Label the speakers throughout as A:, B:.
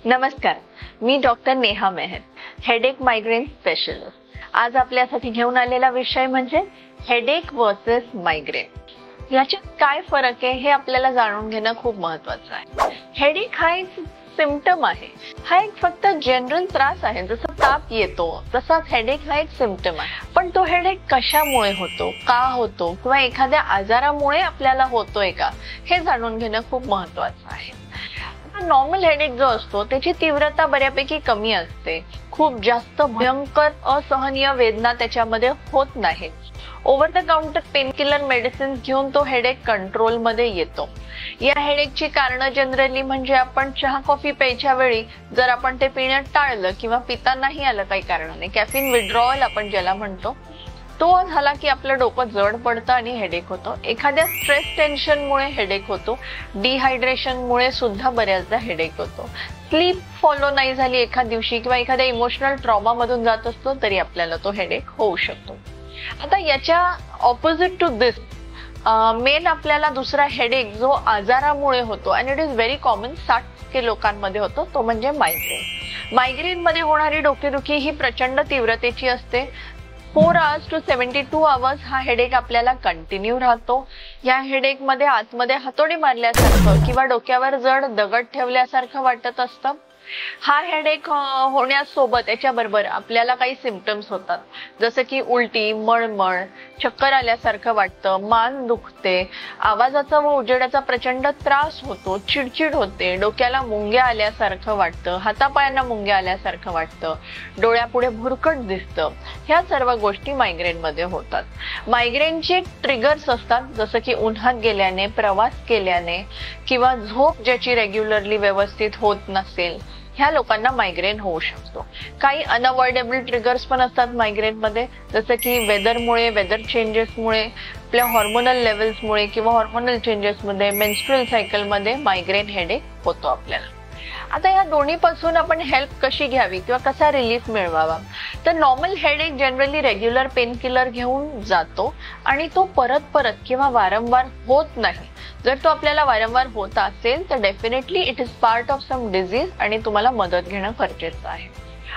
A: नमस्कार, मी doctor Neha Mehar, headache migraine specialist. आज आपल्यासाठी घेऊन आलेला विषय म्हणजे हेडेक वर्सेस मायग्रेन। याच्यात काय फरक आहे हे आपल्याला जाणून घेणं खूप महत्त्वाचं आहे। हेडेक हा एक सिम्पटम आहे, हा एक फक्त जनरल त्रास आहे। जसं ताप येतो तसाच हेडेक हा एक सिम्पटम आहे। पण तो हेडेक कशामुळे होतो, का होतो किंवा एखाद्या आजारामुळे आपल्याला होतोय का हे जाणून घेणं खूप महत्त्वाचं आहे। नॉर्मल हेडेक जो असतो त्याची तीव्रता बऱ्यापैकी कमी असते, खूप जास्त भयंकर असहनीय वेदना त्याच्यामध्ये होत नाहीत। Over the counter painkiller medicine घेऊन तो हेडेक कंट्रोल मध्ये येतो। या हेडेकची कारण जनरली म्हणजे आपण चहा कॉफी प्यायच्या वेळी जर आपण ते पिणं टाळलं किंवा पिता नाही आलं काही कारणाने, कॅफीन विड्रॉवल आपण ज्याला म्हणतो, तो झाला की आपलं डोकं जड पडतं आणि हेडेक होतो। एखाद्या स्ट्रेस टेन्शन मुळे हेडेक होतो, डिहायड्रेशन मुळे सुद्धा बऱ्याचदा हेडेक होतो। स्लीप फॉलो नाही झाली एखाद दिवशी किंवा एखाद्या इमोशनल ट्रॉमा मधून जात असतो तरी आपल्याला तो हेडेक होऊ शकतो। आता याच्या ऑपोजिट टू दिस मेन आपल्याला दुसरा हेडेक जो आजारामुळे होतो आणि इट इज व्हेरी कॉमन, 60% लोकांमध्ये होतो, तो म्हणजे मायग्रेन। मायग्रेन मध्ये होणारी डोकेदुखी ही प्रचंड तीव्रतेची असते। 4 hours to 72 hours हा हेडेक आपल्याला कंटिन्यू राहतो। या हेडेक मध्ये आतमध्ये हातोडी मारल्यासारखं किंवा डोक्यावर जड दगड ठेवल्यासारखं वाटत असतं। हा हेडेक होण्यासोबत याच्याबरोबर आपल्याला काही सिम्पटम्स होतात, जसं की उलटी, मळमळ, चक्कर आल्यासारखं वाटतं, मान दुखते, आवाजाचा व उजेडाचा प्रचंड त्रास होतो, चिडचिड होते, डोक्याला मुंग्या आल्यासारखं वाटतं, हातापायांना मुंग्या आल्यासारखं वाटतं, डोळ्यापुढे भुरकट दिसतं। ह्या सर्व गोष्टी मायग्रेन मध्ये होतात। मायग्रेनचे ट्रिगर्स असतात, जसं की उन्हात गेल्याने, प्रवास केल्याने किंवा झोप ज्याची रेग्युलरली व्यवस्थित होत नसेल, ह्या लोकांना मायग्रेन होऊ शकतो। काही अनअवॉइडेबल ट्रिगर्स पण असतात मायग्रेन मध्ये, जसं की वेदरमुळे, वेदर चेंजेसमुळे, आपल्या हॉर्मोनल लेवल्समुळे किंवा हॉर्मोनल चेंजेसमध्ये, मेन्स्ट्रुअल सायकलमध्ये मायग्रेन हेडेक होतो आपल्याला। आता या दोन्ही पासून आपण हेल्प कशी घ्यावी किंवा कसा रिलीफ मिळवावा, तर normal headache generally regular painkiller घेऊन जातो आणि तो परत किंवा वारंवार होत नाही। जर तो आपल्याला वारंवार होत असेल तर definitely it is part of some disease आणि तुम्हाला मदत घेणं गरजेचं आहे।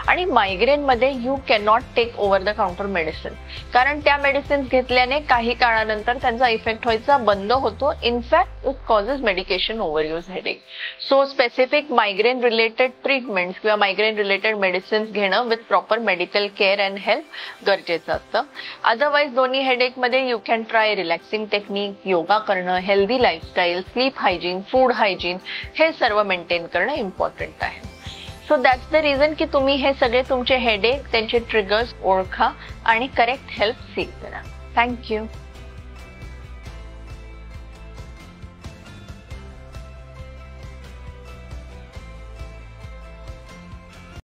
A: आणि मायग्रेन मध्ये you can not take over the counter medicine, कारण त्या मेडिसिन घेतल्याने काही काळानंतर त्यांचा इफेक्ट व्हायचा बंद होतो। In fact it causes medication overuse headache. So specific migraine related treatments किंवा मायग्रेन रिलेटेड मेडिसिन्स घेणं with proper medical care and help गरजेचं असतं। अदरवाईज दोन्ही हेडेक मध्ये you can try relaxing technique, yoga करणं, healthy lifestyle, sleep hygiene, food hygiene हे सर्व maintain करणं इम्पॉर्टंट आहे। सो दॅट्स द रिझन की तुम्ही हे सगळे तुमचे हेडेक, त्यांचे ट्रिगर्स ओळखा आणि करेक्ट हेल्प सीक करा। थँक्यू।